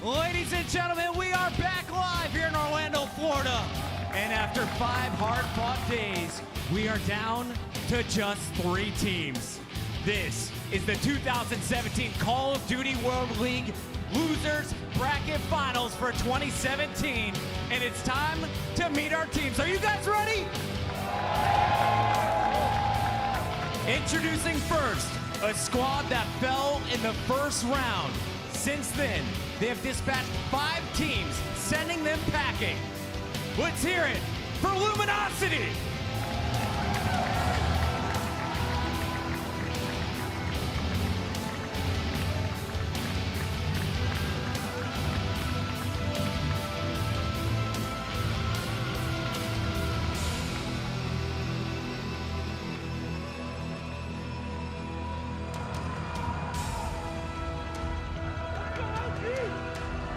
Ladies and gentlemen, we are back live here in Orlando, Florida. And after 5 hard-fought days, we are down to just 3 teams. This is the 2017 Call of Duty World League Losers Bracket Finals for 2017. And it's time to meet our teams. Are you guys ready? Introducing first, a squad that fell in the first round. Since then, they have dispatched 5 teams, sending them packing. Let's hear it for Luminosity!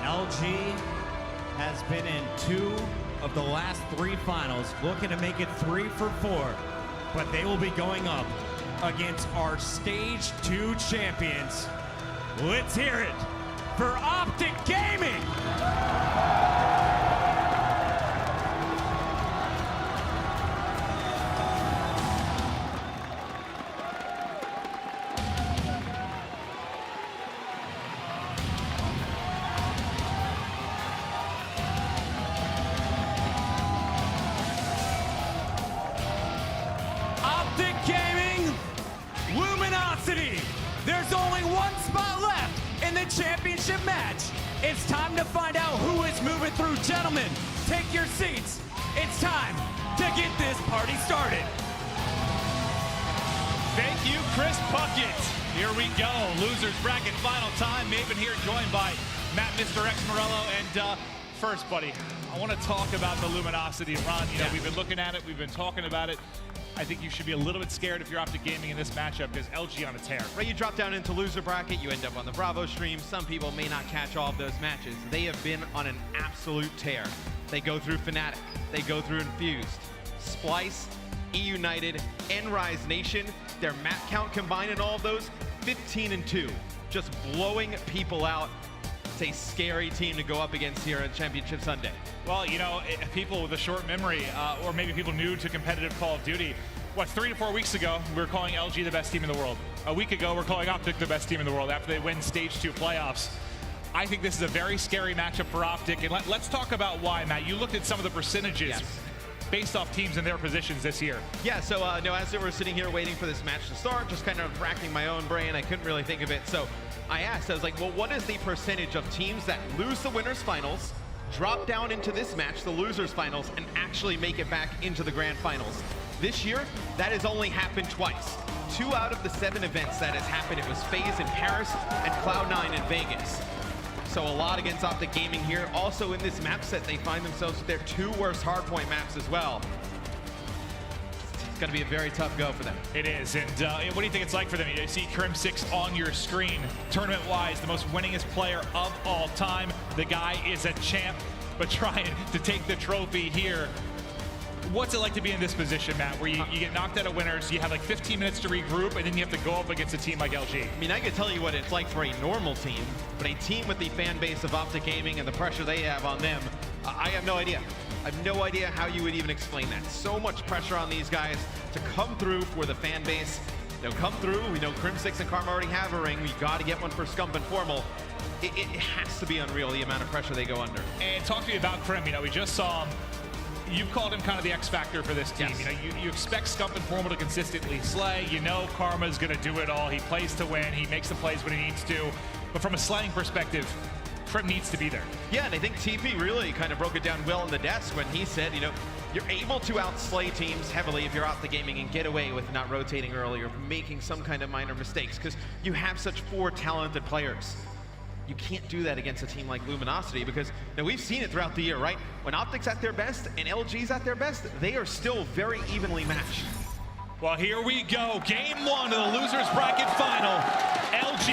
LG has been in 2 of the last 3 finals, looking to make it 3 for 4, but they will be going up against our Stage 2 champions. Let's hear it for Optic Gaming! Luminosity! There's only 1 spot left in the championship match. It's time to find out who is moving through. Gentlemen, take your seats. It's time to get this party started. Thank you, Chris Puckett. Here we go, losers bracket final time. Maven here, joined by Matt, Mr. X Morello, and first, buddy, I want to talk about the Luminosity run. You know, we've been looking at it, we've been talking about it. I think you should be a little bit scared if you're Optic Gaming in this matchup because LG on a tear. Right, you drop down into loser bracket, you end up on the Bravo stream. Some people may not catch all of those matches. They have been on an absolute tear. They go through Fnatic, they go through Infused, Splice, eUnited, and Rise Nation. Their map count combined in all of those, 15-2, just blowing people out. It's a scary team to go up against here on Championship Sunday. Well, you know, people with a short memory, or maybe people new to competitive Call of Duty, 3 to 4 weeks ago, we were calling LG the best team in the world. A week ago, we're calling Optic the best team in the world after they win Stage 2 playoffs. I think this is a very scary matchup for Optic, and let's talk about why, Matt. You looked at some of the percentages based off teams in their positions this year. Yeah, so no, as we were sitting here waiting for this match to start, just kind of racking my own brain, I couldn't really think of it. So I asked, I was like, well, what is the percentage of teams that lose the winners finals, drop down into this match, the losers finals, and actually make it back into the grand finals? This year, that has only happened twice. 2 out of the 7 events that has happened, it was FaZe in Paris and Cloud9 in Vegas. So a lot against Optic Gaming here. Also in this map set, they find themselves with their 2 worst hardpoint maps as well. It's going to be a very tough go for them. It is, and what do you think it's like for them? You see Crim6 on your screen. Tournament-wise, the most winningest player of all time. The guy is a champ, but trying to take the trophy here. What's it like to be in this position, Matt, where you get knocked out of winners, you have like 15 minutes to regroup, and then you have to go up against a team like LG? I mean, I can tell you what it's like for a normal team, but a team with the fan base of Optic Gaming and the pressure they have on them, I have no idea. I have no idea how you would even explain that. So much pressure on these guys to come through for the fan base. They'll come through. We know Crim6 and Karma already have a ring. We got to get one for Scump and Formal. It has to be unreal, the amount of pressure they go under. And talk to me about Crim. You know, we just saw him. You've called him kind of the X factor for this team. Yes. You know, you expect Scump and Formal to consistently slay. You know Karma's going to do it all. He plays to win. He makes the plays when he needs to. But from a slaying perspective, Crim needs to be there. Yeah, and I think TP really kind of broke it down well in the desk when he said, you know, you're able to outslay teams heavily if you're out the gaming and get away with not rotating early or making some kind of minor mistakes because you have such 4 talented players. You can't do that against a team like Luminosity because now we've seen it throughout the year, right? When Optic's at their best and LG's at their best, they are still very evenly matched. Well, here we go. Game 1 of the losers bracket final. LG,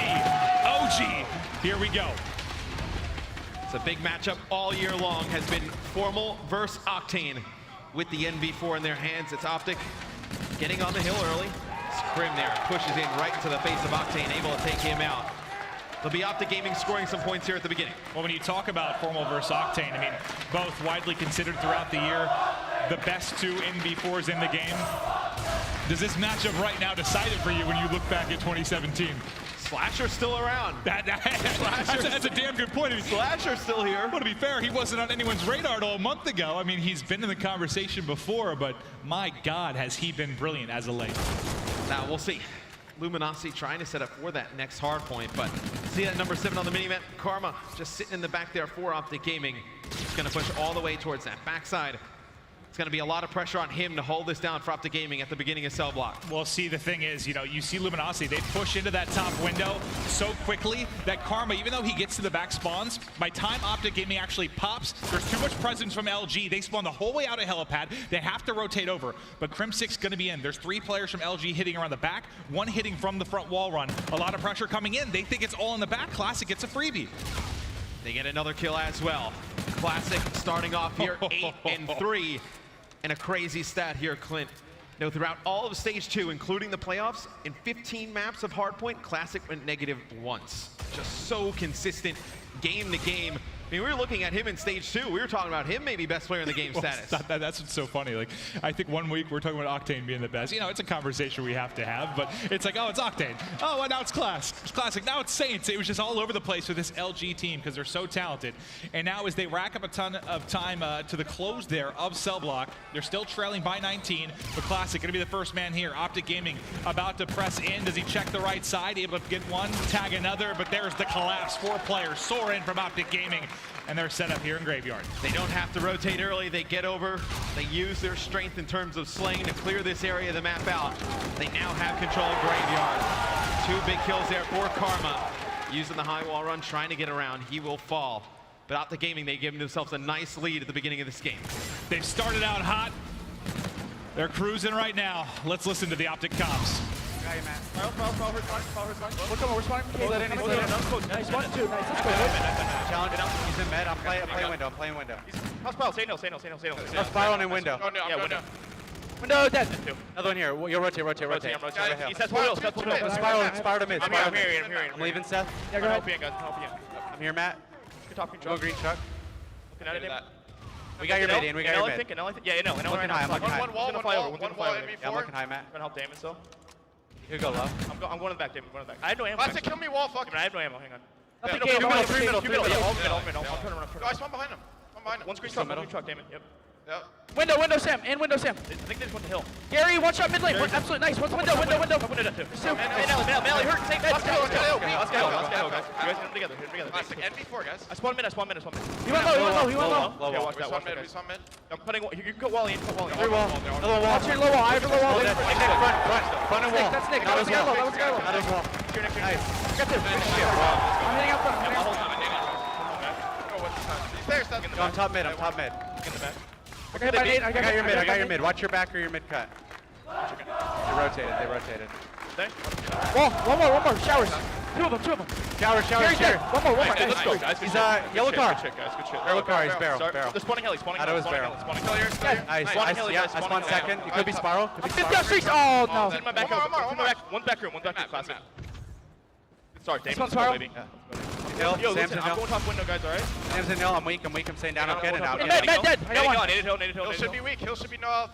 OG, here we go. It's a big matchup all year long, has been Formal versus Octane. With the NV4 in their hands, it's Optic getting on the hill early. It's Crim there, pushes in right into the face of Octane, able to take him out. They'll be Optic Gaming scoring some points here at the beginning. Well, when you talk about Formal versus Octane, I mean, both widely considered throughout the year the best two NB4s in the game. Does this matchup right now decide it for you when you look back at 2017? Slasher's still around. That's a damn good point. Slasher's still here. Well, to be fair, he wasn't on anyone's radar until a month ago. I mean, he's been in the conversation before, but my God, has he been brilliant as of late. Now, we'll see. Luminosity trying to set up for that next hard point, but see that number 7 on the mini-map? Karma just sitting in the back there for Optic Gaming. He's going to push all the way towards that backside. It's going to be a lot of pressure on him to hold this down for Optic Gaming at the beginning of cell block. Well, see, the thing is, you see Luminosity, they push into that top window so quickly that Karma, even though he gets to the back spawns, by time Optic Gaming actually pops, there's too much presence from LG. They spawn the whole way out of helipad. They have to rotate over, but Crim6 going to be in. There's 3 players from LG hitting around the back, 1 hitting from the front wall run. A lot of pressure coming in. They think it's all in the back. Classic gets a freebie. They get another kill as well. Classic starting off here 8-3. And a crazy stat here, Clint. You know, throughout all of stage 2, including the playoffs, in 15 maps of hardpoint, Classic went negative once. Just so consistent game to game. I mean, we were looking at him in stage 2. We were talking about him maybe best player in the game status. That's what's so funny. Like, I think one week we're talking about Octane being the best. You know, it's a conversation we have to have, but it's like, oh, it's Octane. Oh, and now it's Classic. Now it's Saints. It was just all over the place with this LG team because they're so talented. And now as they rack up a ton of time to the close there of cell block, they're still trailing by 19, but Classic going to be the first man here. Optic Gaming about to press in. Does he check the right side? Able to get one, tag another, but there's the collapse. 4 players soar in from Optic Gaming. And they're set up here in Graveyard. They don't have to rotate early. They get over. They use their strength in terms of slaying to clear this area of the map out. They now have control of Graveyard. 2 big kills there for Karma. Using the high wall run, trying to get around. He will fall. But Optic Gaming, they give themselves a nice lead at the beginning of this game. They've started out hot. They're cruising right now. Let's listen to the Optic comps. Got you, man. Look at him, we're spawning. Hold that in, hold that in. Nice, 1, 2, nice, let's go. Challenge it out. He's in med. I'm playing window. How's Spiral? Say no. I'm spiraling in window. Yeah, window. Window dead. Another one here. You'll rotate. He's Seth Will. Spiral to mid. I'm here. I'm leaving, Seth. Yeah, go ahead. I'm here, Matt. Good talking, Go green truck. Looking at it. We got your mid, Ian. We got your mid. Yeah, no. I'm looking high. One wall, NB4. Yeah, I'm looking high, Matt. Trying to help Damon still. You go low. I'm going to the back, Damon. Going to the back. I have no ammo. Classic, kill me wall, fuck. I have no ammo. Hang on. Three middle. I'll turn around. Guys, one behind him. One screen truck, Damon. Yep. Yep. Window, Sam. I think they just went to hill. Gary, one shot mid lane. Absolutely nice. What's window? Window that too. Melly, hurt. Let's go. Let's go, guys. You guys hit them together. Classic, NB4, guys. I spawned mid. He went low. Okay, watch that. We saw mid. I'm putting. You can cut Wally in. Three wall. Another wall. Watch your low wall. I have a low wall. Front and wall. That's Nick. That was Skylo. Out of wall. Nice. Got this. I'm hitting out front. Go on top mid. I got I got your mid. Watch your back or your mid cut. They rotated. Wall. One more. Showers. Two of them. Showers. Gary's dead. One more. Let's go, guys. He's yellow car. Good shit. Yellow car. He's barrel. They're spawning heli. Out of his barrel. Nice. I spawned second. You could be spiral. I'm 50 on streaks. Oh, no. Send my back. One back room. Classic. Sorry, Damon. Spiral. Baby. Hill. Yo, Sam's listen, in I'm hill. going top window, guys, alright? Sam's in hill. I'm weak. I'm staying down. I'm getting out. Med dead. I got one. Nated hill. Hill should be weak. Hill should be no.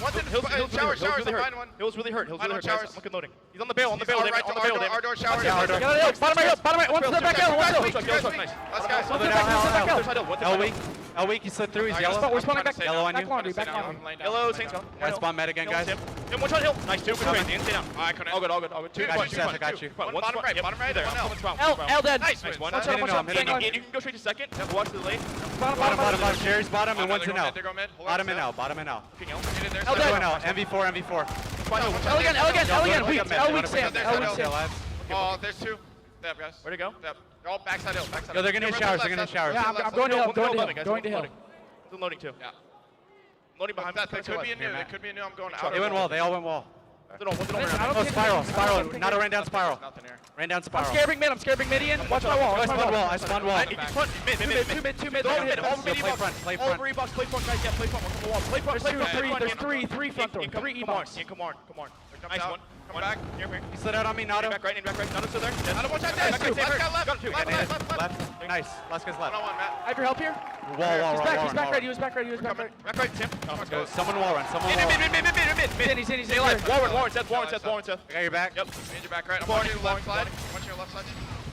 One's in Hill's showers. really I'm hurt. behind one. Hill's really hurt. Showers. I'm looking loading. He's on the bail. Right to our door showers. Bottom right. One's the back hill. One's the Nice. Let's go. L weak. He slid through. He's yellow. We're spawning back. Yellow on you. Back laundry. Yellow, Saints gone. I spawn med again, guys. Him, one shot hill. Nice, 2. Good trade. Stay down. I couldn't. All good. Two. I got you. One bottom right there. One L. L dead. Nice. One. Watch out. I'm hitting him. You can go straight to second. Watch to the lane. Bottom. Sherry's bottom and one's in L. They go mid. Bottom and L. L dead. MV4. Elegant. Weak, Sam. Oh, there's 2. Dab, guys. Where'd it go? Dab. Oh, backside hill. Yo, they're gonna hit showers. Yeah, I'm going to hill. Going to hill. Still loading too. Yeah. Loading behind. That could be a new. It could be a new. I'm going out. They went wall. They all went wall. Oh, Spiral. Not a ran down spiral. Ran down spiral. I'm scared big mid. Ian. Watch my wall. I spawned wall. Two mid. Play front. 3 bucks. Play front, guys. Yeah, play front. Play front. There's three front door. 3 E-box. Come on. Nice one. Come back. Here. He slid out on me, Nato. Back right. Nato's still there. Nato, watch out there. Back right, Last guy left. Got two. Left. Nice. Last guy's left. 1-on-1, Matt. I have your help here. Wall, He's back right. He was back right. Back right, Tim. Let's go. Someone wall run. Someone Mid. wall run. He's in. Stay alive. Warren, Seth. I got your back. Yep. Need your back right. I'm watching your left side. Watch your left side.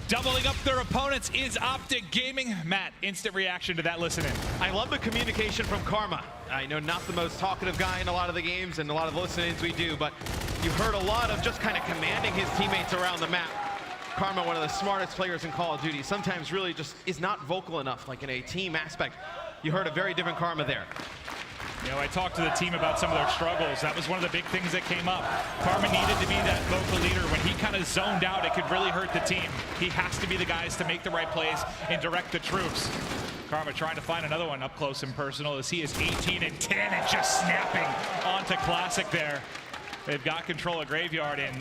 Doubling up their opponents is Optic Gaming. Matt, instant reaction to that listening. I love the communication from Karma. I know not the most talkative guy in a lot of the games and a lot of listen-ins we do, but you've heard a lot of just kind of commanding his teammates around the map. Karma, one of the smartest players in Call of Duty, sometimes really just is not vocal enough, like in a team aspect. You heard a very different Karma there. You know, I talked to the team about some of their struggles. That was one of the big things that came up. Karma needed to be that vocal leader. When he kind of zoned out, it could really hurt the team. He has to be the guys to make the right plays and direct the troops. Karma trying to find another one up close and personal as he is 18 and 10 and just snapping onto Classic there. They've got control of Graveyard, and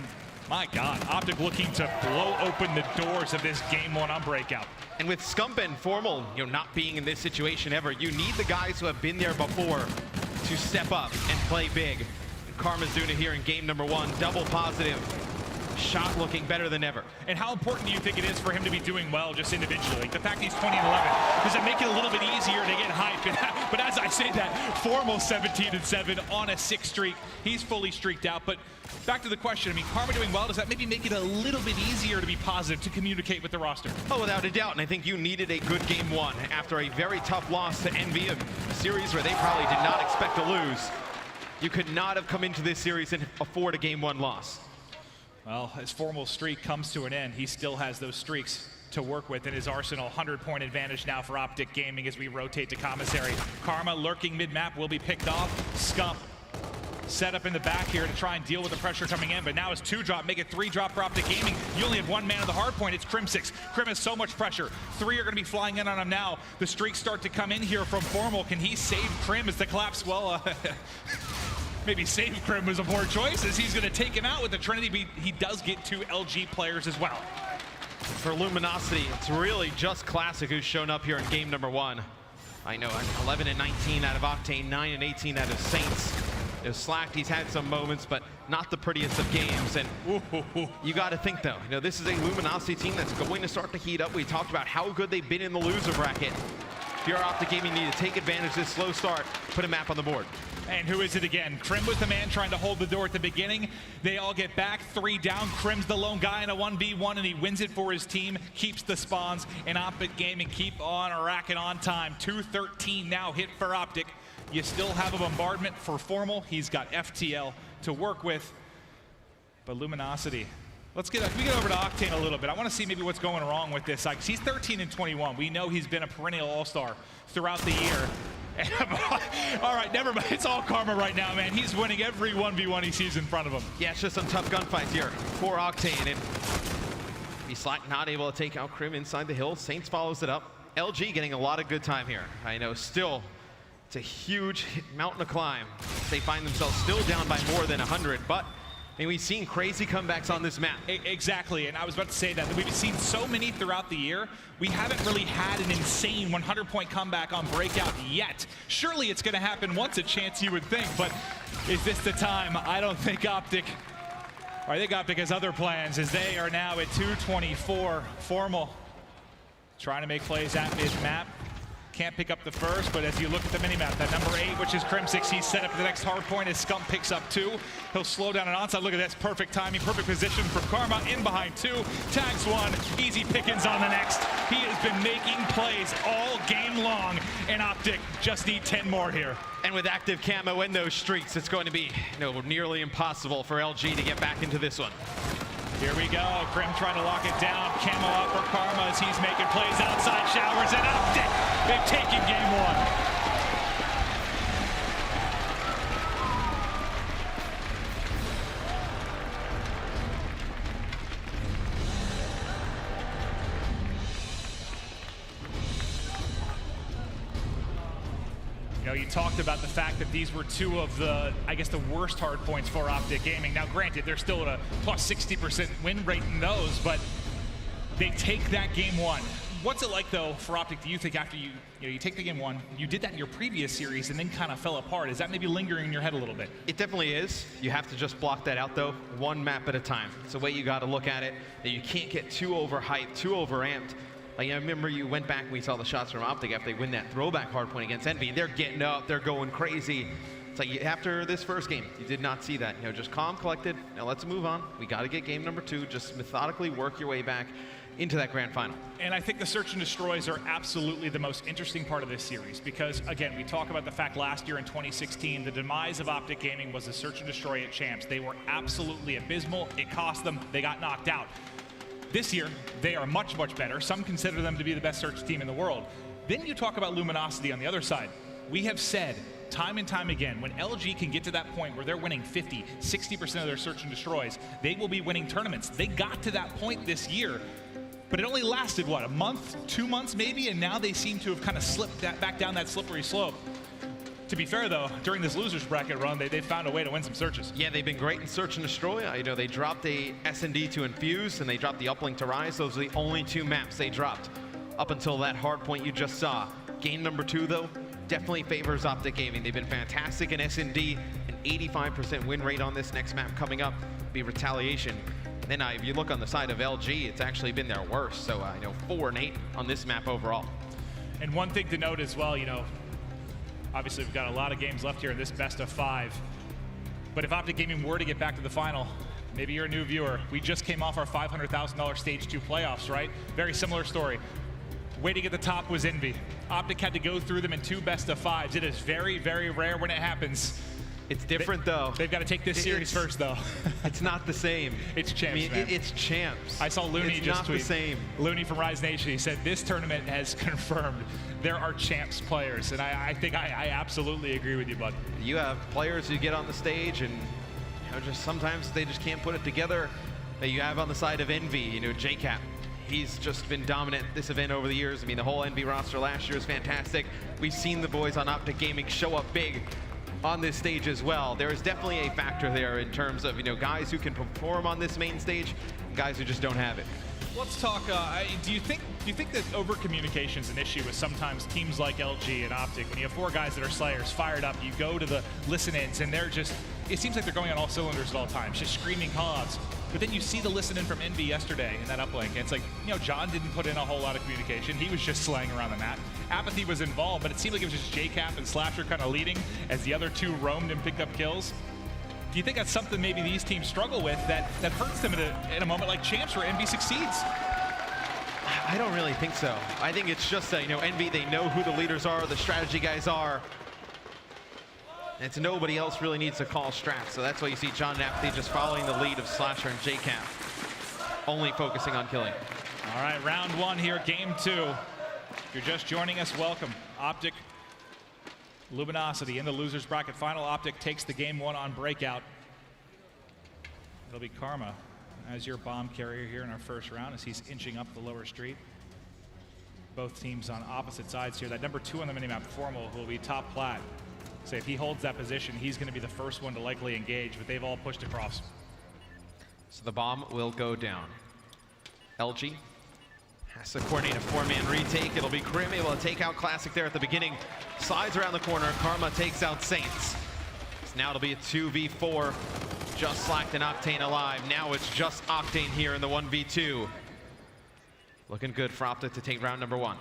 my God, Optic looking to blow open the doors of this game one on Breakout. And with Scump and Formal, not being in this situation ever, you need the guys who have been there before to step up and play big. And Karma's doing it here in game number 1, double positive. Shot looking better than ever. And how important do you think it is for him to be doing well just individually? Like the fact he's 20 and 11, does it make it a little bit easier to get hyped? But as I say that, Formal 17 and 7 on a 6 streak. He's fully streaked out. But back to the question, I mean, Karma doing well, does that maybe make it a little bit easier to be positive, to communicate with the roster? Oh, without a doubt, and I think you needed a good game 1 after a very tough loss to Envy, a series where they probably did not expect to lose. You could not have come into this series and afford a game 1 loss. Well, his Formal streak comes to an end. He still has those streaks to work with in his arsenal. 100-point advantage now for Optic Gaming as we rotate to commissary. Karma lurking mid-map will be picked off. Scump set up in the back here to try and deal with the pressure coming in, but now it's 2-drop, make it 3-drop for Optic Gaming. You only have one man on the hard point, it's Crim6. Crim has so much pressure. 3 are gonna be flying in on him now. The streaks start to come in here from Formal. Can he save Crim as the collapse? Well, maybe save Crim was a poor choice as he's gonna take him out with the Trinity, but he does get 2 LG players as well. For Luminosity, it's really just Classic who's shown up here in game number 1. I know, 11 and 19 out of Octane, 9 and 18 out of Saints. Slacked, he's had some moments, but not the prettiest of games. And you got to think, though, this is a Luminosity team that's going to start to heat up. We talked about how good they've been in the loser bracket. If you're Optic Gaming, you need to take advantage of this slow start, put a map on the board. And who is it again? Crim was the man trying to hold the door at the beginning. They all get back, 3 down. Crim's the lone guy in a 1v1, and he wins it for his team, keeps the spawns, and Optic Gaming keep on racking on time. 2:13 now hit for Optic. You still have a bombardment for Formal. He's got FTL to work with. But Luminosity, we get over to Octane a little bit. I want to see maybe what's going wrong with this. Like, he's 13 and 21. We know he's been a perennial all-star throughout the year. All right, never mind. It's all Karma right now, man. He's winning every 1v1 he sees in front of him. Yeah, it's just some tough gunfights here for Octane. And Slack not able to take out Crim inside the hill. Saints follows it up. LG getting a lot of good time here. I know, still, it's a huge mountain to climb. They find themselves still down by more than 100, but we've seen crazy comebacks on this map. Exactly, and I was about to say that we've seen so many throughout the year. We haven't really had an insane 100-point comeback on Breakout yet. Surely it's going to happen once a chance, you would think, but is this the time? I don't think Optic, or I think Optic has other plans as they are now at 224. Formal trying to make plays at mid-map. Can't pick up the first, but as you look at the minimap, that number 8, which is Crim6, he's set up the next hard point as Scump picks up 2. He'll slow down an onside. Look at this, perfect timing, perfect position for Karma, in behind 2, tags 1, easy pickings on the next. He has been making plays all game long, and Optic just need 10 more here. And with active camo in those streaks, it's going to be nearly impossible for LG to get back into this one. Here we go, Crim trying to lock it down. Camo up for Karma as he's making plays outside showers, and Optic, they've taken game 1. You talked about the fact that these were 2 of the, I guess, the worst hard points for Optic Gaming. Now, granted, they're still at a plus 60% win rate in those, but they take that game 1. What's it like, though, for Optic, do you think, after you take the game one, you did that in your previous series and then kind of fell apart? Is that maybe lingering in your head a little bit? It definitely is. You have to just block that out, though, one map at a time. It's the way you got to look at it. That you can't get too overhyped, too overamped. Like, I remember you went back and we saw the shots from Optic after they win that throwback hardpoint against Envy. They're getting up, they're going crazy. It's like, after this first game, you did not see that. Just calm, collected. Now let's move on. We got to get game number 2. Just methodically work your way back into that grand final. And I think the search and destroys are absolutely the most interesting part of this series because, again, we talk about the fact last year in 2016, the demise of Optic Gaming was a search and destroy at Champs. They were absolutely abysmal. It cost them. They got knocked out. This year, they are much, much better. Some consider them to be the best search team in the world. Then you talk about Luminosity on the other side. We have said time and time again, when LG can get to that point where they're winning 50, 60% of their search and destroys, they will be winning tournaments. They got to that point this year. But it only lasted, what, a month, 2 months maybe? And now they seem to have kind of slipped back down that slippery slope. To be fair, though, during this losers bracket run, they found a way to win some searches. Yeah, they've been great in search and destroy. They dropped a S&D to infuse, and they dropped the uplink to rise. Those are the only 2 maps they dropped up until that hard point you just saw. Game number 2, though, definitely favors Optic Gaming. They've been fantastic in S&D, an 85% win rate on this next map coming up, be retaliation. Then if you look on the side of LG, it's actually been their worst. So 4-8 on this map overall. And one thing to note as well, obviously we've got a lot of games left here in this best of 5. But if Optic Gaming were to get back to the final, maybe you're a new viewer. We just came off our $500,000 Stage 2 playoffs, right? Very similar story. Waiting at the top was Envy. Optic had to go through them in 2 best of 5s. It is very, very rare when it happens. It's different, though. They've got to take this series first, though. It's not the same. It's Champs, man. It's Champs. I saw Looney just tweet. It's not the same. Looney from Rise Nation, he said, this tournament has confirmed there are Champs players. And I think I absolutely agree with you, bud. You have players who get on the stage and just sometimes they just can't put it together. That you have on the side of Envy, JCap. He's just been dominant this event over the years. The whole Envy roster last year is fantastic. We've seen the boys on Optic Gaming show up big on this stage as well. There is definitely a factor there in terms of guys who can perform on this main stage, and guys who just don't have it. Let's talk. Do you think that over communication is an issue with sometimes teams like LG and Optic? When you have 4 guys that are Slayers fired up, you go to the listen-ins and they're just, it seems like they're going on all cylinders at all times, just screaming call-outs. But then you see the listen-in from Envy yesterday in that uplink, and it's like, John didn't put in a whole lot of communication. He was just slaying around the map. Apathy was involved, but it seemed like it was just JCap and Slasher kind of leading as the other 2 roamed and picked up kills. Do you think that's something maybe these teams struggle with that hurts them in a moment like Champs where Envy succeeds? I don't really think so. I think it's just that, Envy, they know who the leaders are, the strategy guys are. And it's nobody else really needs to call strats. So that's why you see John and Apathy just following the lead of Slasher and JCap, only focusing on killing. All right, round 1 here, game 2. If you're just joining us, welcome. Optic, Luminosity in the losers bracket final. Optic takes the game 1 on breakout. It'll be Karma as your bomb carrier here in our first round as he's inching up the lower street. Both teams on opposite sides here. That number 2 on the minimap, Formal, will be top plat. So if he holds that position, he's going to be the first one to likely engage, but they've all pushed across. So the bomb will go down. LG has to coordinate a 4-man retake. It'll be Grim able to take out Classic there at the beginning. Slides around the corner. Karma takes out Saints. So now it'll be a 2v4. Just Slacked and Octane alive. Now it's just Octane here in the 1v2. Looking good for Optic to take round number 1.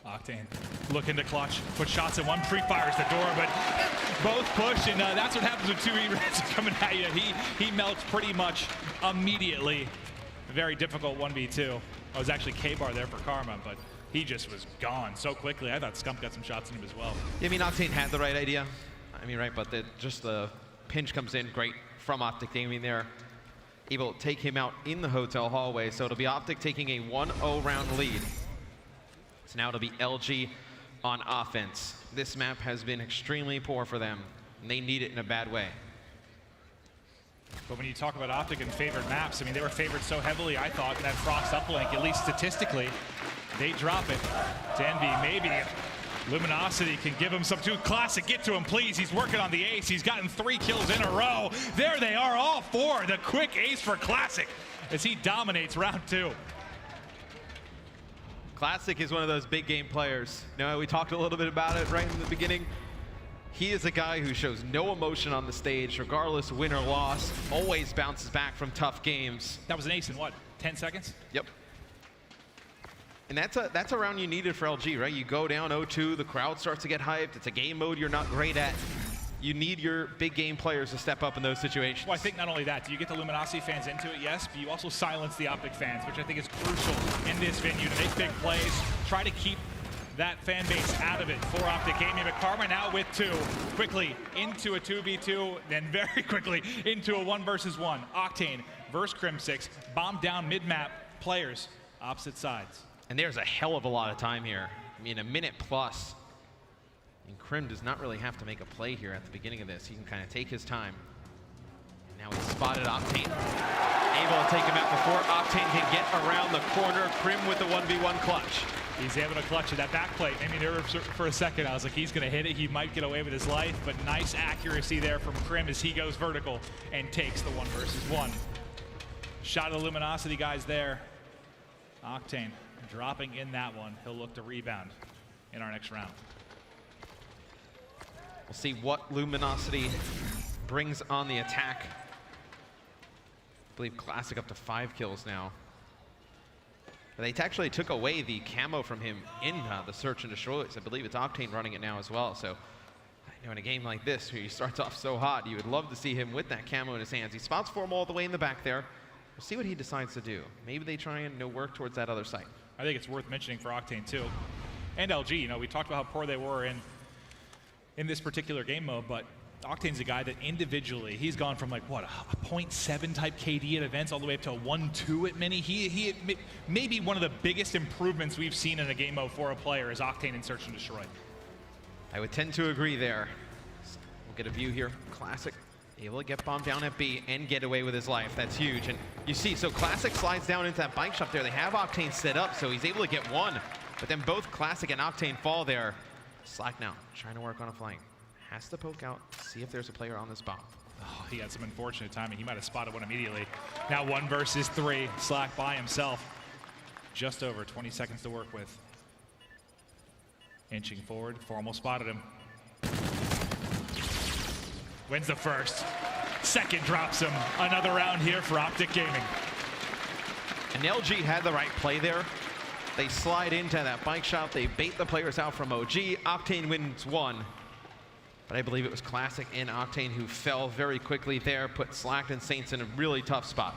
Octane looking to clutch, put shots at one, pre-fires the door, but both push, and that's what happens when 2 E-Reds are coming at you. He melts pretty much immediately. A very difficult 1v2. I was actually K-bar there for Karma, but he just was gone so quickly. I thought Scump got some shots in him as well. Yeah, Octane had the right idea. Right, but just the pinch comes in great from Optic Gaming there. Able to take him out in the hotel hallway, so it'll be Optic taking a 1-0 round lead. So now it'll be LG on offense. This map has been extremely poor for them, and they need it in a bad way. But when you talk about Optic and favored maps, they were favored so heavily, I thought, in that Frost uplink, at least statistically. They drop it to Envy. Maybe Luminosity can give him some too. Classic, get to him, please. He's working on the ace. He's gotten 3 kills in a row. There they are, all 4. The quick ace for Classic. as he dominates round 2. Classic is one of those big game players. You know, we talked a little bit about it right in the beginning. He is a guy who shows no emotion on the stage, regardless win or loss, always bounces back from tough games. That was an ace in what, 10 seconds? Yep. And that's a round you needed for LG, right? You go down 0-2, the crowd starts to get hyped. It's a game mode you're not great at. You need your big game players to step up in those situations. Well, I think not only that, do you get the Luminosity fans into it? Yes, but you also silence the Optic fans, which I think is crucial in this venue to make big plays, try to keep that fan base out of it for Optic Gaming. But Karma now with 2, quickly into a 2v2, then very quickly into a 1 versus 1. Octane versus Crim6, bomb down mid-map, players opposite sides. And there's a hell of a lot of time here. I mean, a minute plus. And Crim does not really have to make a play here at the beginning of this. He can kind of take his time. Now he's spotted Octane. Able to take him out before Octane can get around the corner. Crim with the 1v1 clutch. He's able to clutch it. That back plate made me nervous for a second. I was like, he's going to hit it. He might get away with his life, but nice accuracy there from Crim as he goes vertical and takes the 1 versus 1. Shot of the Luminosity guys there. Octane dropping in that one. He'll look to rebound in our next round. We'll see what Luminosity brings on the attack. I believe Classic up to 5 kills now. They actually took away the camo from him in the search and destroys. I believe it's Octane running it now as well. So, you know, in a game like this where he starts off so hot, you would love to see him with that camo in his hands. He spots Formal all the way in the back there. We'll see what he decides to do. Maybe they try and work towards that other site. I think it's worth mentioning for Octane too. And LG, you know, we talked about how poor they were in this particular game mode, but Octane's a guy that individually, he's gone from like, what, a 0.7 type KD at events all the way up to a 1-2 at mini. He maybe one of the biggest improvements we've seen in a game mode for a player is Octane in Search and Destroy. I would tend to agree there. We'll get a view here. Classic able to get bombed down at B and get away with his life. That's huge. And you see, so Classic slides down into that bike shop there. They have Octane set up, so he's able to get 1. But then both Classic and Octane fall there. Slack now, trying to work on a flank. Has to poke out, see if there's a player on this bomb. Oh, he had some unfortunate timing. He might have spotted one immediately. Now 1 versus 3, Slack by himself. Just over 20 seconds to work with. Inching forward, Formal spotted him. Wins the first. Second drops him. Another round here for Optic Gaming. And LG had the right play there. They slide into that bike shop. They bait the players out from OG. Octane wins 1. But I believe it was Classic and Octane who fell very quickly there, put Slack and Saints in a really tough spot.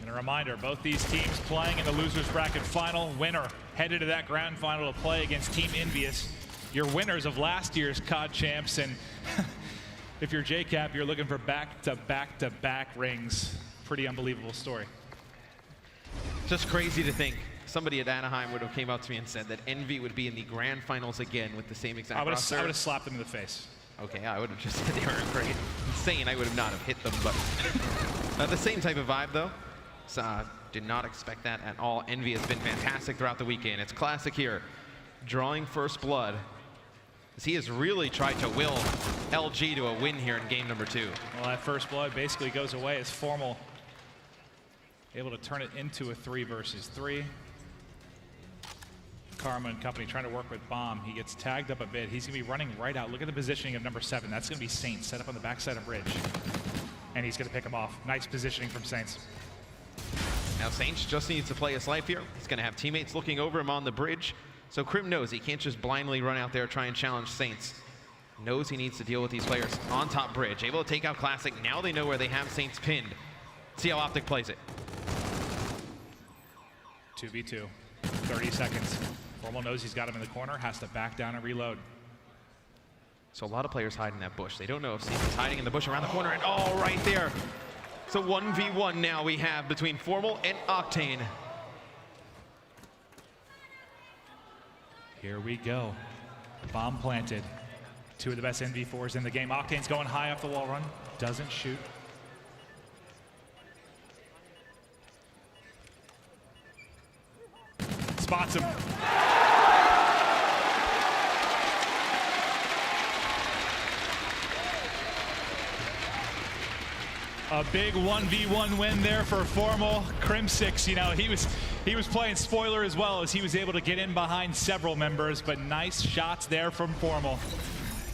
And a reminder, both these teams playing in the losers bracket final. Winner headed to that grand final to play against Team Envious, your winners of last year's COD champs. And if you're JCap, you're looking for back-to-back-to-back rings. Pretty unbelievable story. Just crazy to think somebody at Anaheim would have came up to me and said that Envy would be in the grand finals again with the same exact roster. I would have slapped them in the face. Okay, I would have just said they were great. Insane, I would have not have hit them, but the same type of vibe though. So, did not expect that at all. Envy has been fantastic throughout the weekend. It's Classic here, drawing first blood. As he has really tried to will LG to a win here in game number 2. Well, that first blood basically goes away as Formal able to turn it into a 3 versus 3. Karma and company trying to work with Bomb. He gets tagged up a bit. He's going to be running right out. Look at the positioning of number 7. That's going to be Saints set up on the backside of Bridge. And he's going to pick him off. Nice positioning from Saints. Now Saints just needs to play his life here. He's going to have teammates looking over him on the bridge. So Crim knows he can't just blindly run out there try and challenge Saints. Knows he needs to deal with these players on top bridge. Able to take out Classic. Now they know where they have Saints pinned. See how Optic plays it. 2v2. 30 seconds. Formal knows he's got him in the corner. Has to back down and reload. So a lot of players hide in that bush. They don't know if Saints is hiding in the bush around the corner. And oh, right there. So 1v1 now we have between Formal and Octane. Here we go. Bomb planted. 2 of the best NV4s in the game. Octane's going high off the wall run. Doesn't shoot. Spots him. A big 1v1 win there for Formal. Crim6, you know, he was playing spoiler as well, as he was able to get in behind several members, but nice shots there from Formal.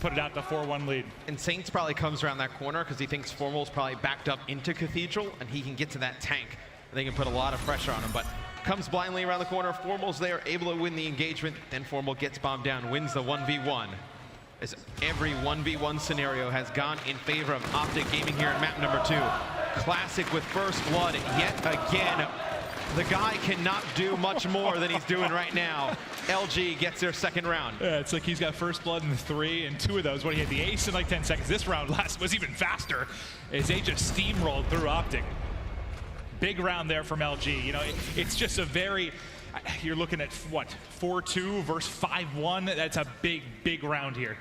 Put it out to 4-1 lead. And Saints probably comes around that corner because he thinks Formal's probably backed up into Cathedral and he can get to that tank. They can put a lot of pressure on him, but comes blindly around the corner. Formal's there, able to win the engagement. Then Formal gets bombed down, wins the 1v1. As every 1v1 scenario has gone in favor of Optic Gaming here in map number 2. Classic with first blood yet again. The guy cannot do much more than he's doing right now. LG gets their second round. Yeah, it's like he's got first blood in 3, and 2 of those when he had the ace in like 10 seconds. This round was even faster as they just steamrolled through Optic. Big round there from LG. You know, it's just a very, you're looking at what, 4-2 versus 5-1. That's a big round here.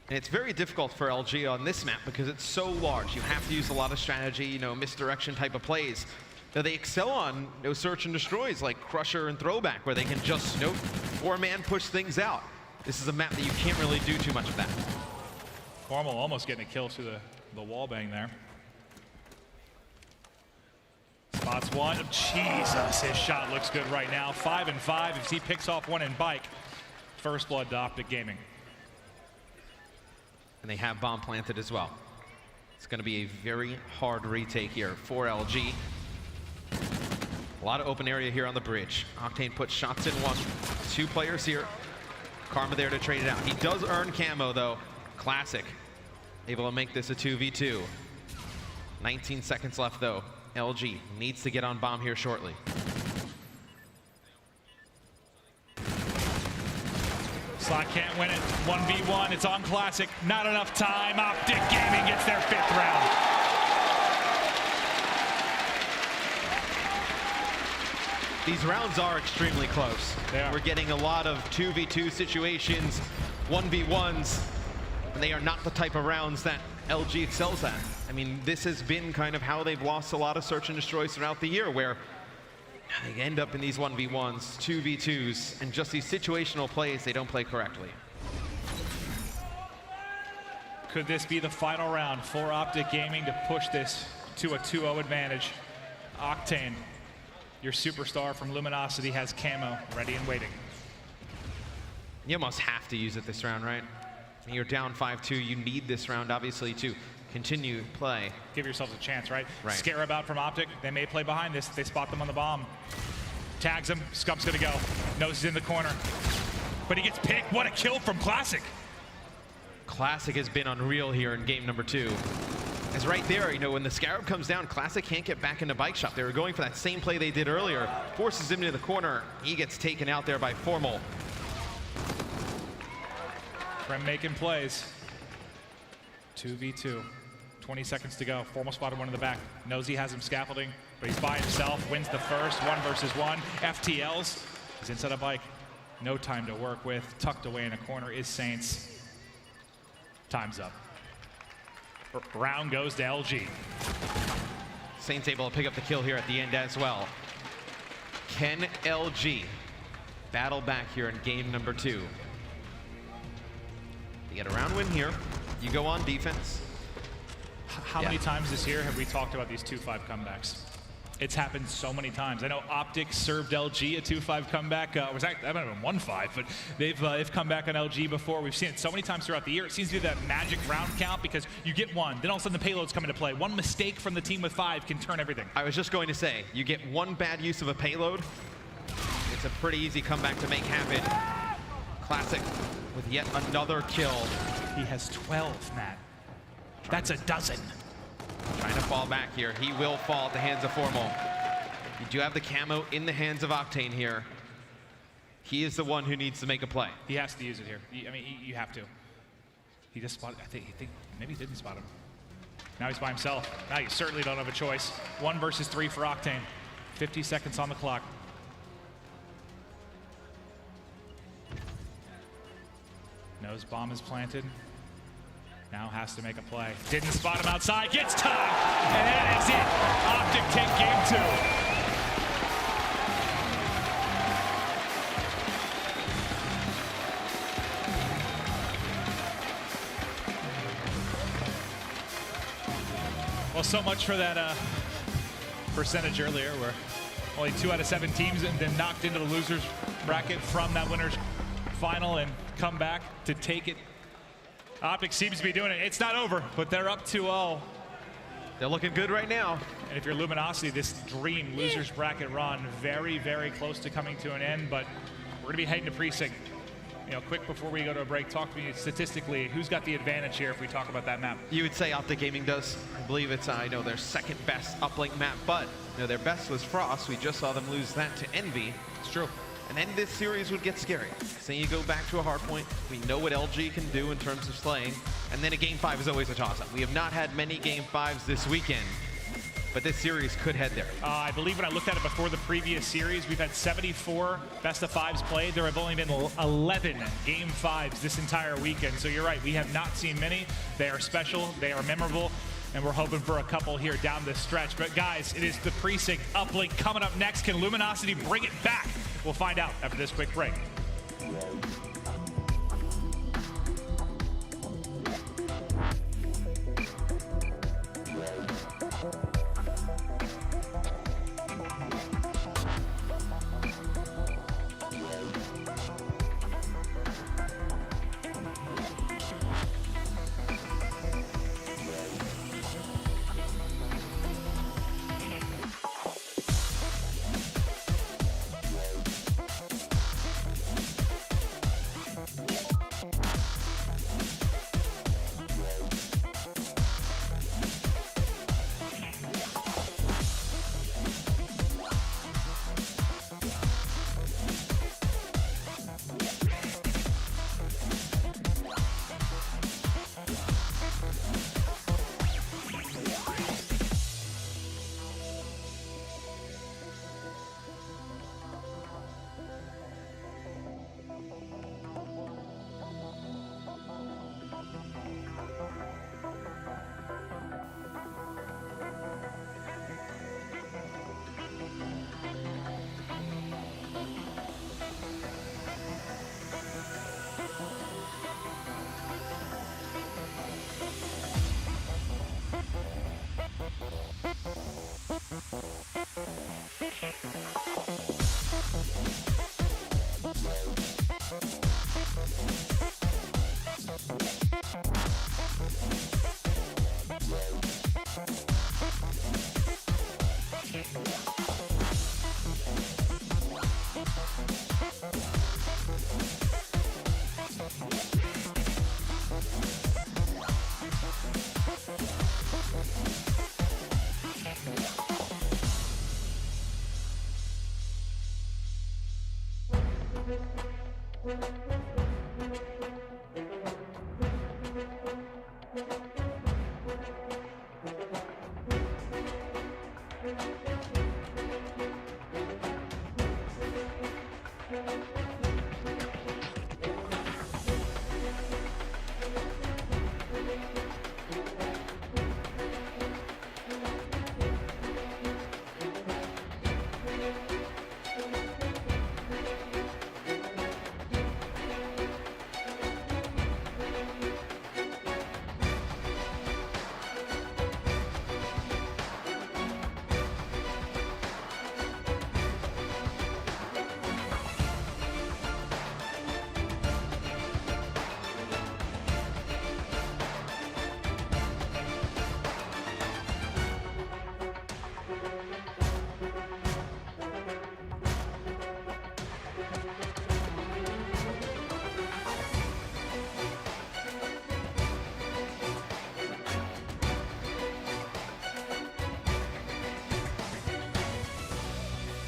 And it's very difficult for LG on this map because it's so large. You have to use a lot of strategy, you know, misdirection type of plays that they excel on, you know, search and destroys like Crusher and Throwback, where they can just snope or man push things out. This is a map that you can't really do too much of that. Formal almost getting a kill through the wall bang there. Spots one. Jesus, his shot looks good right now. 5 and 5 if he picks off one in bike. First blood to Optic Gaming. And they have bomb planted as well. It's going to be a very hard retake here for LG. A lot of open area here on the bridge. Octane puts shots in one. 2 players here. Karma there to trade it out. He does earn camo though. Classic. Able to make this a 2v2. 19 seconds left though. LG needs to get on bomb here shortly. Slot can't win it. 1v1. It's on Classic. Not enough time. Optic Gaming gets their 5th round. These rounds are extremely close. They are. We're getting a lot of 2v2 situations, 1v1s, and they are not the type of rounds that LG excels at. I mean, this has been kind of how they've lost a lot of search and destroys throughout the year, where they end up in these 1v1s, 2v2s, and just these situational plays they don't play correctly. Could this be the final round for Optic Gaming to push this to a 2-0 advantage? Octane, your superstar from Luminosity, has camo ready and waiting. You almost have to use it this round, right? I mean, you're down 5-2. You need this round, obviously, to continue play. Give yourselves a chance, right? Right. Scare about from Optic. They may play behind this. They spot them on the bomb. Tags him. Scump's gonna go. Knows he's in the corner. But he gets picked. What a kill from Classic. Classic has been unreal here in game number 2. As right there, you know, when the Scarab comes down, Classic can't get back into Bike Shop. They were going for that same play they did earlier. Forces him into the corner. He gets taken out there by Formal. Krem making plays. 2v2. 20 seconds to go. Formal spotted one in the back. Knows he has him scaffolding, but he's by himself. Wins the first. 1 versus 1. FTLs. He's inside a bike. No time to work with. Tucked away in a corner is Saints. Time's up. Round goes to LG. Saints able to pick up the kill here at the end as well. Can LG battle back here in game number 2? You get a round win here. You go on defense. How many times this year have we talked about these 2-5 comebacks? It's happened so many times. I know Optic served LG a 2-5 comeback. That might have been 1-5, but they've come back on LG before. We've seen it so many times throughout the year. It seems to be that magic round count because you get one, then all of a sudden the payloads come into play. One mistake from the team with 5 can turn everything. I was just going to say, you get one bad use of a payload, it's a pretty easy comeback to make happen. Classic with yet another kill. He has 12, Matt. That's a dozen. Trying to fall back here. He will fall at the hands of Formal. You do have the camo in the hands of Octane here. He is the one who needs to make a play. He has to use it here. I mean, you have to. He just spotted, I think maybe he didn't spot him. Now he's by himself. Now you certainly don't have a choice. 1 versus 3 for Octane. 50 seconds on the clock. Knows bomb is planted. Now has to make a play. Didn't spot him outside. Gets time. And that is it. Optic take game 2. Well, so much for that percentage earlier, where only 2 out of 7 teams and then knocked into the losers bracket from that winner's final and come back to take it. Optic seems to be doing it. It's not over, but they're up 2-0. They're looking good right now. And if you're Luminosity, this dream losers bracket run very, very close to coming to an end, but we're gonna be heading to precinct. You know, quick before we go to a break, talk to me statistically, who's got the advantage here if we talk about that map? You would say Optic Gaming does. I believe it's, I know, their second best uplink map, but you know, their best was Frost. We just saw them lose that to Envy. It's true. And then this series would get scary. So you go back to a hardpoint. We know what LG can do in terms of slaying. And then a game 5 is always a toss-up. We have not had many game 5s this weekend, but this series could head there. I believe when I looked at it before the previous series, we've had 74 best of 5s played. There have only been 11 game 5s this entire weekend. So you're right, we have not seen many. They are special, they are memorable, and we're hoping for a couple here down the stretch. But guys, it is the precinct uplink coming up next. Can Luminosity bring it back? We'll find out after this quick break.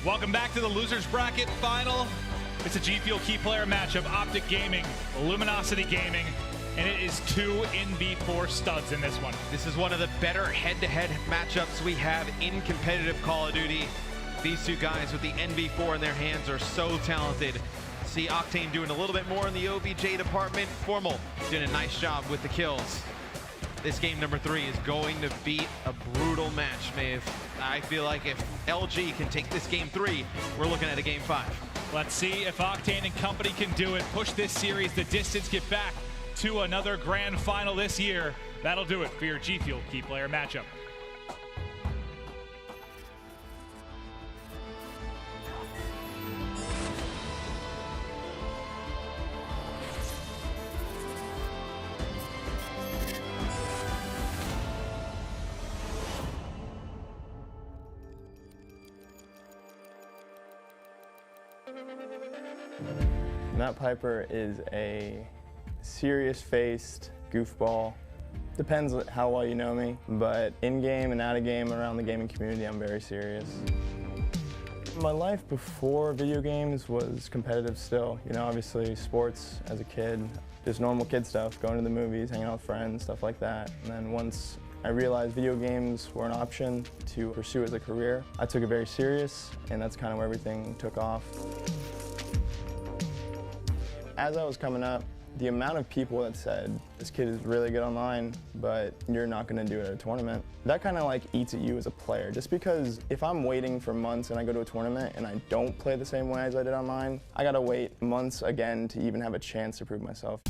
Welcome back to the Losers Bracket Final. It's a G Fuel key player matchup, Optic Gaming, Luminosity Gaming, and it is 2 NV4 studs in this one. This is one of the better head-to-head matchups we have in competitive Call of Duty. These two guys with the NV4 in their hands are so talented. See Octane doing a little bit more in the OBJ department. Formal doing a nice job with the kills. This game number 3 is going to be a brutal match, Maeve. I feel like if LG can take this game 3, we're looking at a game 5. Let's see if Octane and company can do it. Push this series the distance, get back to another grand final this year. That'll do it for your G Fuel key player matchup. Matt Piper is a serious-faced goofball. Depends how well you know me, but in-game and out-of-game around the gaming community, I'm very serious. My life before video games was competitive still. You know, obviously sports as a kid, just normal kid stuff, going to the movies, hanging out with friends, stuff like that. And then once I realized video games were an option to pursue as a career, I took it very serious, and that's kind of where everything took off. As I was coming up, the amount of people that said, this kid is really good online, but you're not gonna do it at a tournament, that kind of like eats at you as a player. Just because if I'm waiting for months and I go to a tournament and I don't play the same way as I did online, I gotta wait months again to even have a chance to prove myself.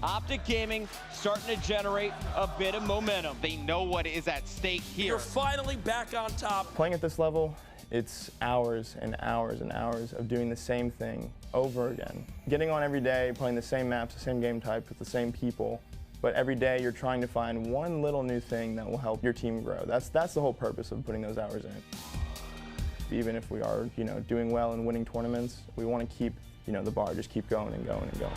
Optic Gaming starting to generate a bit of momentum. They know what is at stake here. You're finally back on top. Playing at this level, it's hours and hours and hours of doing the same thing over again. Getting on every day, playing the same maps, the same game type with the same people, but every day you're trying to find one little new thing that will help your team grow. That's the whole purpose of putting those hours in. Even if we are, you know, doing well and winning tournaments, we want to keep, you know, the bar, just keep going and going and going.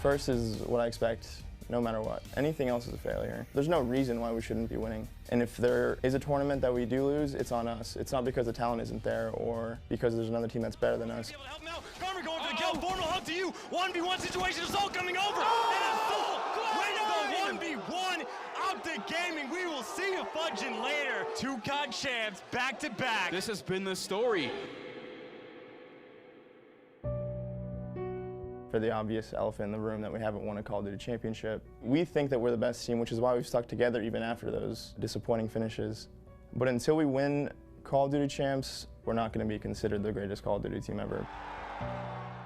First is what I expect, no matter what. Anything else is a failure. There's no reason why we shouldn't be winning. And if there is a tournament that we do lose, it's on us. It's not because the talent isn't there or because there's another team that's better than us. Help him out. Carver going for the kill. Formal up to you. 1v1 situation. Assault coming over. And Assault winning the 1v1. Optic Gaming. We will see you fudging later. Two COD champs back to back. This has been the story. For the obvious elephant in the room that we haven't won a Call of Duty championship. We think that we're the best team, which is why we've stuck together even after those disappointing finishes. But until we win Call of Duty champs, we're not going to be considered the greatest Call of Duty team ever.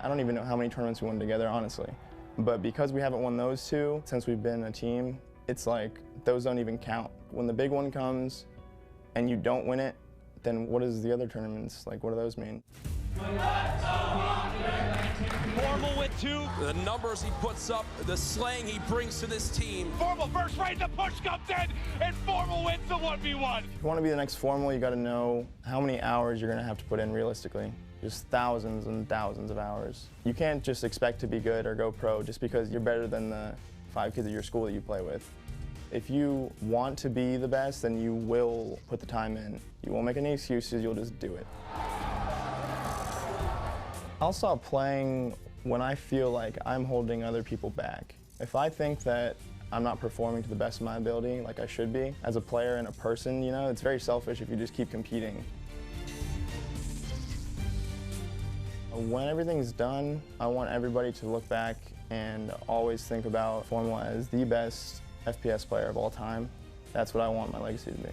I don't even know how many tournaments we won together, honestly. But because we haven't won those two since we've been a team, it's like those don't even count. When the big one comes and you don't win it, then what is the other tournaments? Like, what do those mean? Formal with two. The numbers he puts up, the slang he brings to this team. Formal first right, the push comes in, and Formal wins the 1v1. If you want to be the next Formal, you got to know how many hours you're going to have to put in realistically. Just thousands and thousands of hours. You can't just expect to be good or go pro just because you're better than the 5 kids at your school that you play with. If you want to be the best, then you will put the time in. You won't make any excuses, you'll just do it. I'll stop playing when I feel like I'm holding other people back. If I think that I'm not performing to the best of my ability like I should be, as a player and a person, you know, it's very selfish if you just keep competing. When everything's done, I want everybody to look back and always think about Formula as the best FPS player of all time. That's what I want my legacy to be.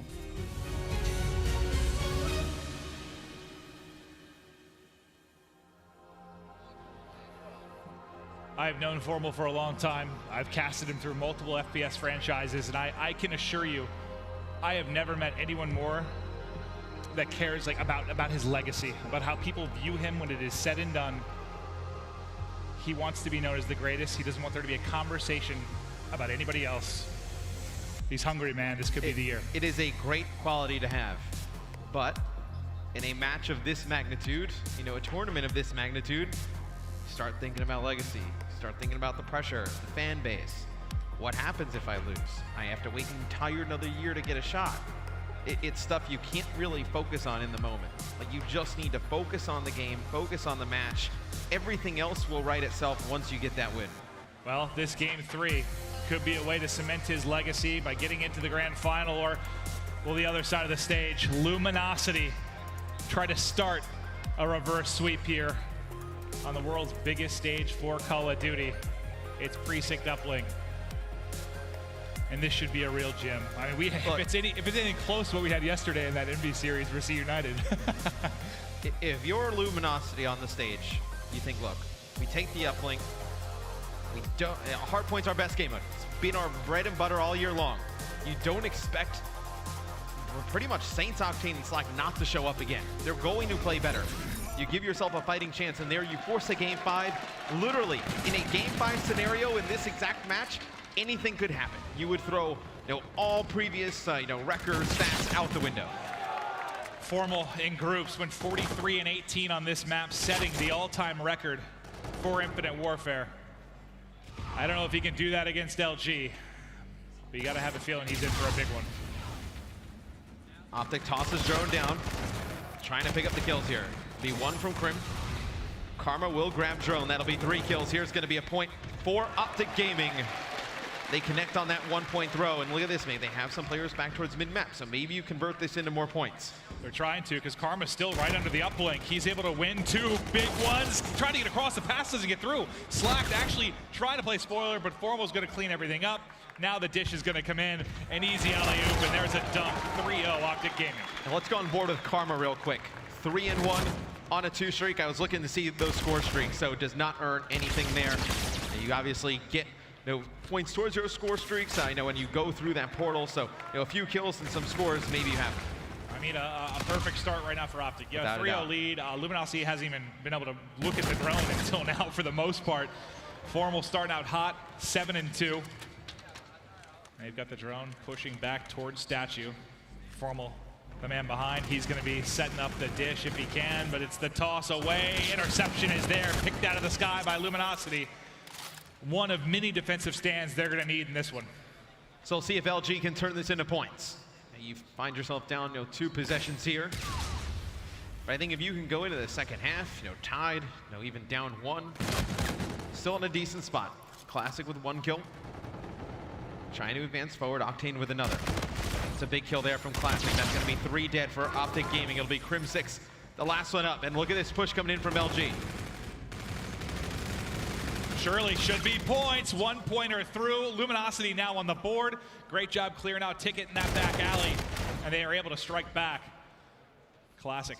I've known Formal for a long time. I've casted him through multiple FPS franchises, and I can assure you, I have never met anyone more that cares about his legacy, about how people view him when it is said and done. He wants to be known as the greatest. He doesn't want there to be a conversation about anybody else. He's hungry, man. This could be the year. It is a great quality to have, but in a match of this magnitude, you know, a tournament of this magnitude, start thinking about legacy. Start thinking about the pressure, the fan base. What happens if I lose? I have to wait an entire another year to get a shot. It's stuff you can't really focus on in the moment. Like, you just need to focus on the game, focus on the match. Everything else will right itself once you get that win. Well, this game 3 could be a way to cement his legacy by getting into the grand final, or will the other side of the stage, Luminosity, try to start a reverse sweep here on the world's biggest stage for Call of Duty. It's Precinct Uplink. And this should be a real gym. I mean, if it's anything close to what we had yesterday in that MV series versus United. If you're Luminosity on the stage, you think, look, we take the uplink, we don't, hardpoint's our best game mode. It's been our bread and butter all year long. You don't expect, pretty much Saints, Octane, and Slack not to show up again. They're going to play better. You give yourself a fighting chance, and there you force a game 5. Literally, in a game 5 scenario in this exact match, anything could happen. You would throw, you know, all previous, records, stats out the window. Formal in groups went 43 and 18 on this map, setting the all-time record for Infinite Warfare. I don't know if he can do that against LG, but you gotta have a feeling he's in for a big one. Optic tosses drone down, trying to pick up the kills here. Be one from Crim. Karma will grab drone. That'll be 3 kills. Here's going to be a point for Optic Gaming. They connect on that 1-point throw, and look at this, man. They have some players back towards mid-map, so maybe you convert this into more points. They're trying to, because Karma's still right under the uplink. He's able to win 2 big ones. Trying to get across, the pass doesn't get through. Slacked actually trying to play spoiler, but Formal's going to clean everything up. Now the dish is going to come in, an easy alley-oop, and there's a dunk. 3-0 Optic Gaming. And let's go on board with Karma real quick. 3-1 on a 2 streak. I was looking to see those score streaks, so it does not earn anything there. You obviously get points towards your score streaks. I know when you go through that portal, so a few kills and some scores, maybe you have. I mean, a perfect start right now for Optic. Yeah, 3-0 lead. Luminosity hasn't even been able to look at the drone until now for the most part. Formal starting out hot, 7-2. They've got the drone pushing back towards Statue. Formal, the man behind, he's going to be setting up the dish if he can, but it's the toss away. Interception is there, picked out of the sky by Luminosity. One of many defensive stands they're going to need in this one. So we'll see if LG can turn this into points. You find yourself down 2 possessions here. But I think if you can go into the second half, tied, even down 1, still in a decent spot. Classic with 1 kill. Trying to advance forward, Octane with another. It's a big kill there from Classic. That's going to be 3 dead for Optic Gaming. It'll be Crim 6, the last one up. And look at this push coming in from LG. Surely should be points. 1-pointer through. Luminosity now on the board. Great job clearing out Ticket in that back alley. And they are able to strike back. Classic.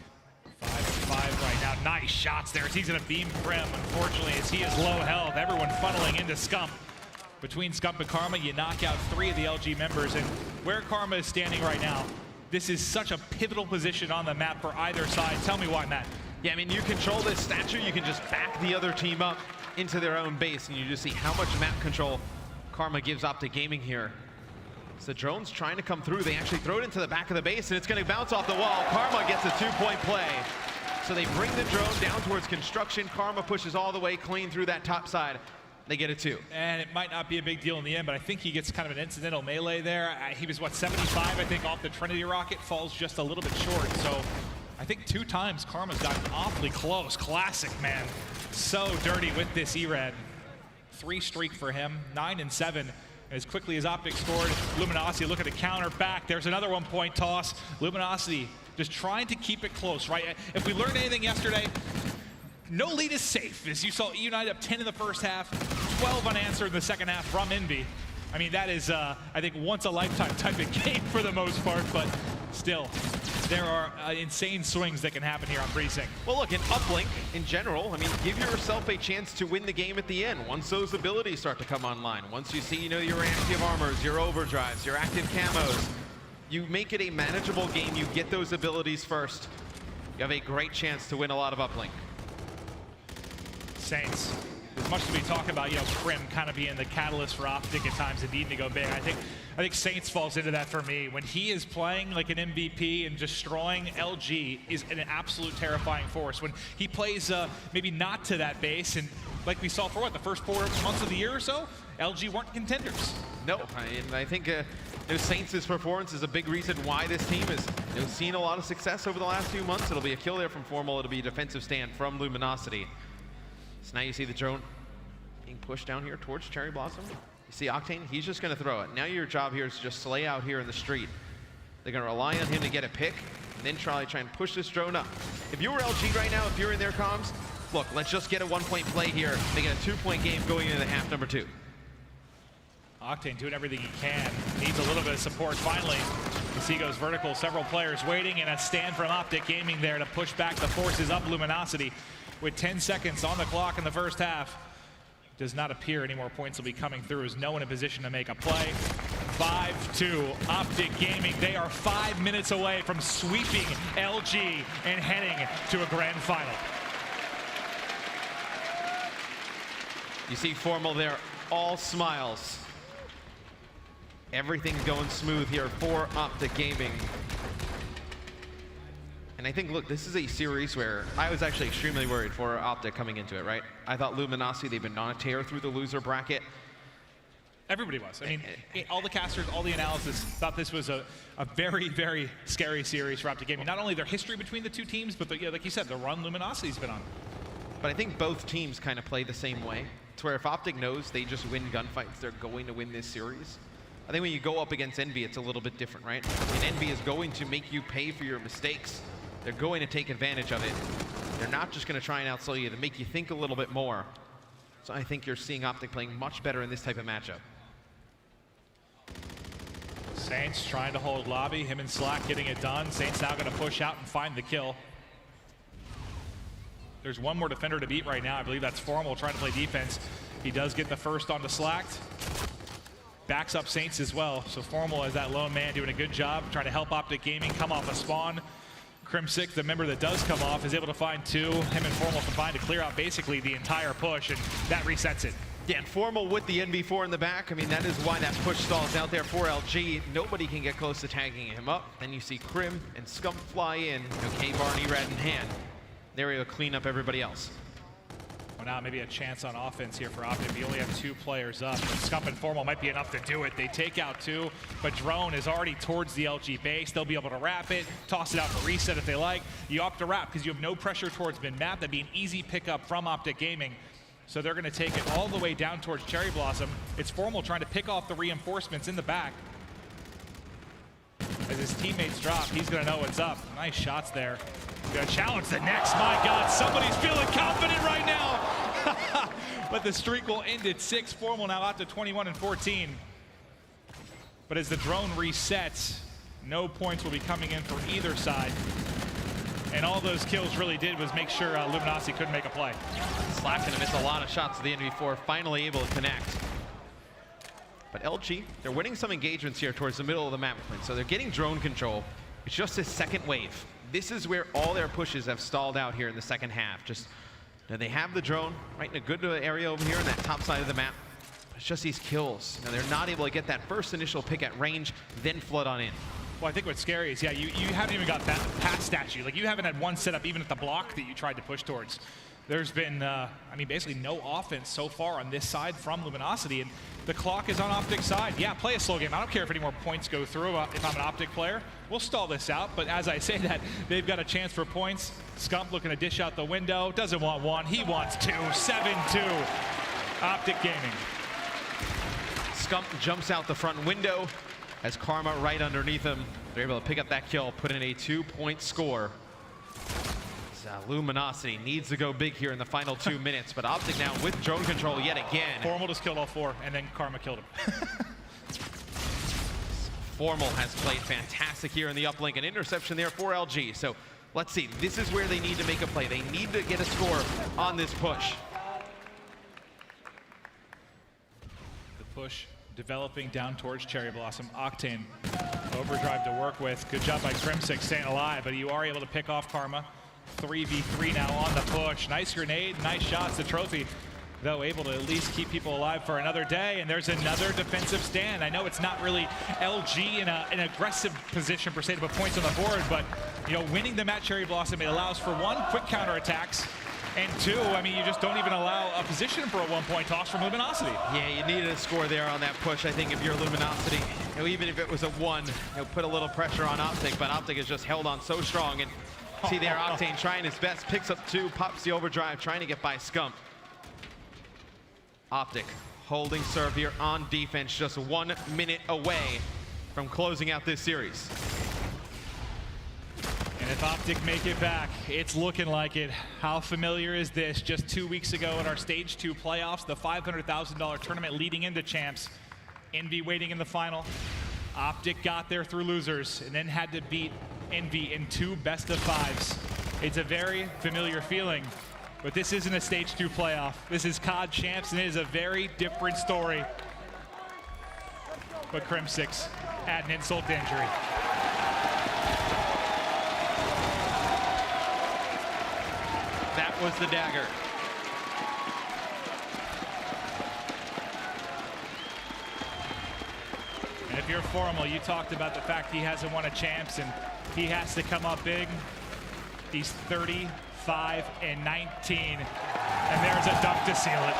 5-5 right now. Nice shots there. He's going to beam Crim, unfortunately, as he is low health. Everyone funneling into Scump. Between Scump and Karma, you knock out 3 of the LG members. And where Karma is standing right now, this is such a pivotal position on the map for either side. Tell me why, Matt. Yeah, I mean, you control this Statue, you can just back the other team up into their own base, and you just see how much map control Karma gives Optic Gaming here. So the drone's trying to come through. They actually throw it into the back of the base, and it's going to bounce off the wall. Karma gets a 2-point play. So they bring the drone down towards construction. Karma pushes all the way clean through that top side. They get a 2. And it might not be a big deal in the end, but I think he gets kind of an incidental melee there. He was, 75, I think, off the Trinity rocket, falls just a little bit short. So I think 2 times Karma's gotten awfully close. Classic, man. So dirty with this ERAD. 3 streak for him, 9-7. And as quickly as Optic scored, Luminosity look at the counter back. There's another 1-point toss. Luminosity just trying to keep it close, right? If we learned anything yesterday, no lead is safe. As you saw, United up 10 in the first half, 12 unanswered in the second half from Envy. I mean, that is, I think, once a lifetime type of game for the most part, but still, there are insane swings that can happen here on Precinct. Well, look, in uplink, in general, I mean, give yourself a chance to win the game at the end. Once those abilities start to come online, once you see, your active armors, your overdrives, your active camos, you make it a manageable game. You get those abilities first. You have a great chance to win a lot of uplink. Saints. As much as we talk about, Crim kind of being the catalyst for Optic at times and needing to go big, I think Saints falls into that for me. When he is playing like an MVP and destroying, LG is an absolute terrifying force. When he plays maybe not to that base, and like we saw for the first 4 months of the year or so, LG weren't contenders. No, and I think Saints' performance is a big reason why this team has seen a lot of success over the last few months. It'll be a kill there from Formal. It'll be a defensive stand from Luminosity. So now you see the drone being pushed down here towards Cherry Blossom. You see Octane, he's just gonna throw it. Now your job here is just slay out here in the street. They're gonna rely on him to get a pick, and then try and push this drone up. If you were LG right now, if you're in their comms, look, let's just get a 1-point play here. They get a 2-point game going into the half number 2. Octane doing everything he can. Needs a little bit of support finally. As he goes vertical, several players waiting, and a stand from Optic Gaming there to push back the forces up Luminosity. With 10 seconds on the clock in the first half, does not appear any more points will be coming through as no one in position to make a play. 5-2, Optic Gaming. They are 5 minutes away from sweeping LG and heading to a grand final. You see Formal there, all smiles. Everything's going smooth here for Optic Gaming. And I think, look, this is a series where I was actually extremely worried for Optic coming into it, right? I thought Luminosity, they've been on a tear through the loser bracket. Everybody was. I mean, all the casters, all the analysis thought this was a very, very scary series for Optic Gaming. Not only their history between the two teams, but like you said, the run Luminosity's been on. But I think both teams kind of play the same way. It's where if Optic knows they just win gunfights, they're going to win this series. I think when you go up against Envy, it's a little bit different, right? And Envy is going to make you pay for your mistakes. They're going to take advantage of it. They're not just going to try and outsell you to make you think a little bit more. So I think you're seeing Optic playing much better in this type of matchup. Saints trying to hold lobby, him and Slack getting it done. Saints now going to push out and find the kill. There's one more defender to beat right now. I believe that's Formal trying to play defense. He does get the first onto Slack. Backs up Saints as well. So Formal as that lone man doing a good job trying to help Optic Gaming come off a spawn. Crimsic, the member that does come off, is able to find two. Him and Formal combined to clear out basically the entire push, and that resets it. Yeah, and Formal with the NV4 in the back. I mean, that is why that push stalls out there for LG. Nobody can get close to tagging him up. Then you see Crim and Scump fly in. K-Bar and E-Rad in hand. They're able to clean up everybody else. Well, now maybe a chance on offense here for Optic. You only have two players up. Scump and Formal might be enough to do it. They take out two, but Drone is already towards the LG base. They'll be able to wrap it, toss it out for reset if they like. You opt to wrap because you have no pressure towards mid-map. That'd be an easy pickup from Optic Gaming. So they're going to take it all the way down towards Cherry Blossom. It's Formal trying to pick off the reinforcements in the back. As his teammates drop, he's going to know what's up. Nice shots there. Going to challenge the next. My God, somebody's feeling confident right now. But the streak will end at 6. Formal now out to 21 and 14. But as the drone resets, no points will be coming in for either side. And all those kills really did was make sure Luminosity couldn't make a play. Slack gonna miss a lot of shots to the NV4, finally able to connect. But LG, they're winning some engagements here towards the middle of the map, so they're getting drone control. It's just his second wave. This is where all their pushes have stalled out here in the second half. Just, now they have the drone right in a good area over here in that top side of the map. It's just these kills. Now they're not able to get that first initial pick at range, then flood on in. Well, I think what's scary is, yeah, you haven't even got that past statue. Like, you haven't had one setup even at the block that you tried to push towards. There's been, I mean, basically no offense so far on this side from Luminosity, and the clock is on Optic's side. Yeah, play a slow game. I don't care if any more points go through if I'm an Optic player. We'll stall this out, but as I say that, they've got a chance for points. Scump looking to dish out the window. Doesn't want one. He wants two. 7-2. Optic Gaming. Scump jumps out the front window. As Karma right underneath him. They're able to pick up that kill, put in a 2-point score. Luminosity needs to go big here in the final 2 minutes, but Optic now with drone control yet again. Formal just killed all four, and then Karma killed him. Formal has played fantastic here in the uplink, an interception there for LG. So let's see, this is where they need to make a play. They need to get a score on this push. The push developing down towards Cherry Blossom. Octane, overdrive to work with. Good job by Crimsic staying alive, but you are able to pick off Karma. 3v3 now on the push. Nice grenade, nice shots. The trophy, though, able to at least keep people alive for another day, and there's another defensive stand. I know it's not really LG in an aggressive position per se to put points on the board, but you know, winning them at Cherry Blossom, it allows for one, quick counterattacks, and two, I mean, you just don't even allow a position for a 1-point toss from Luminosity. Yeah, you needed a score there on that push, I think, if you're Luminosity. You know, even if it was a 1, you know, put a little pressure on Optic, but Optic has just held on so strong. And see there, Octane trying his best, picks up 2, pops the overdrive, trying to get by Scump. Optic holding serve here on defense, just 1 minute away from closing out this series. And if Optic make it back, it's looking like it. How familiar is this? Just 2 weeks ago in our Stage 2 playoffs, the $500,000 tournament leading into champs. Envy waiting in the final. Optic got there through losers and then had to beat Envy in 2 best-of-5s. It's a very familiar feeling, but this isn't a Stage 2 playoff. This is COD champs, and it is a very different story. But Crimsix add an insult to injury. That was the dagger. And if you're Formal, you talked about the fact he hasn't won a champs and he has to come up big. 50s, 35 and 19. And there's a dunk to seal it.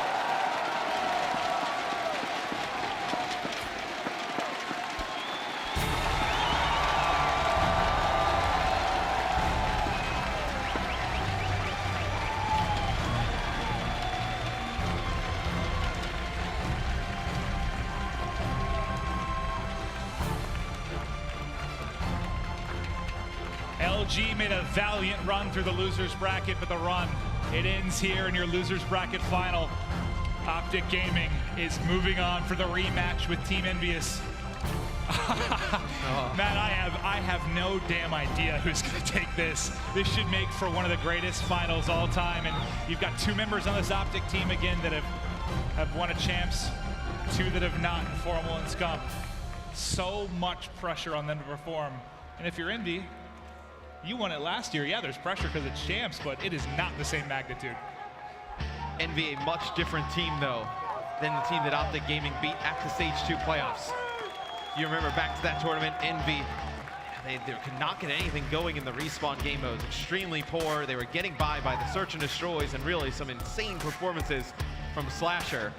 LG made a valiant run through the loser's bracket, but the run, it ends here in your loser's bracket final. Optic Gaming is moving on for the rematch with Team Envious. Matt, I have no damn idea who's going to take this. This should make for one of the greatest finals all time, and you've got 2 members on this Optic team again that have won a champs, 2 that have not in Formal and Scum. So much pressure on them to perform, and if you're Envy, you won it last year. Yeah, there's pressure because it's champs, but it is not the same magnitude. Envy, a much different team, though, than the team that Optic Gaming beat at the Stage 2 playoffs. You remember back to that tournament, Envy, they could not get anything going in the respawn game modes. Extremely poor. They were getting by the search and destroys and really some insane performances from Slasher.